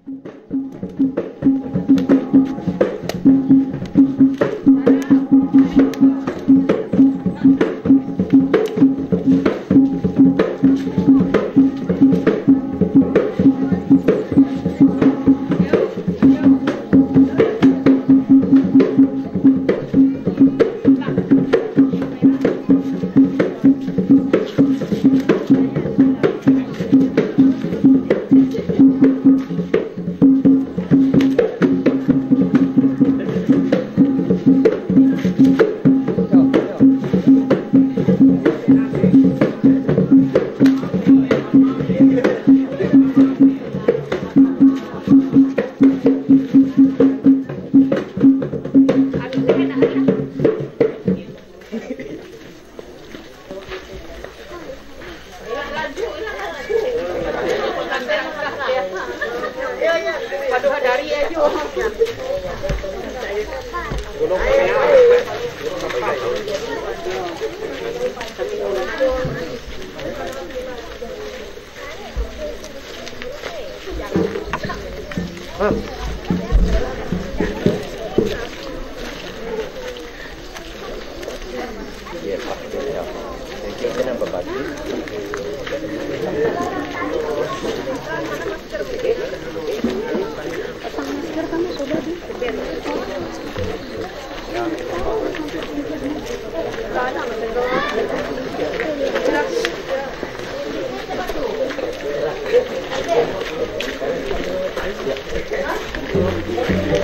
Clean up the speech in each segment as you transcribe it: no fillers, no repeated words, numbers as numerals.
Ya,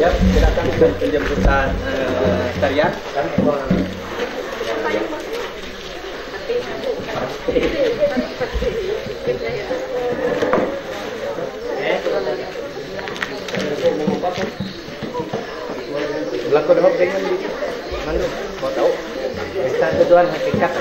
silakan penjemputan tarian. Belakang dong dengan mana? Kau tahu? Kita tujuan hakikat.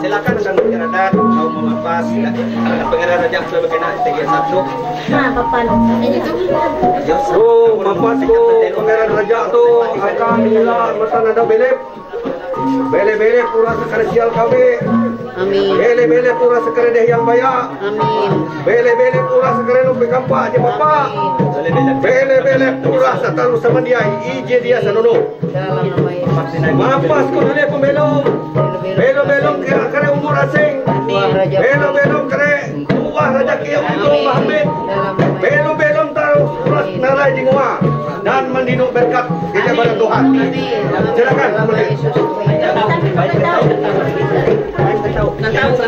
Silakan dengan pengiradan mau melepas pengiradan rajak sudah berkenaan dengan sabtu. Nah, papan. Oh, melepas tu pengiradan rajak tu akan bila masa ada belep. Belep-belep pura sekali sial kami. Amin. Bele-bele pura sekarang yang baya. Amin. Bele-bele pura sekarang lu pekampa aja bapak. Bele-bele pura satalu sama dia. Ije dia sanono. Dalam nama Yesus. Mapas ko nale pembelong. Belong-belong kare umur asing. Belong-belong kare buah raja kia untuk Muhammad. Belong-belong taruh puras nalai jingwa. Dan mendinuk berkat di jabaran Tuhan. Silakan kembali. Nada.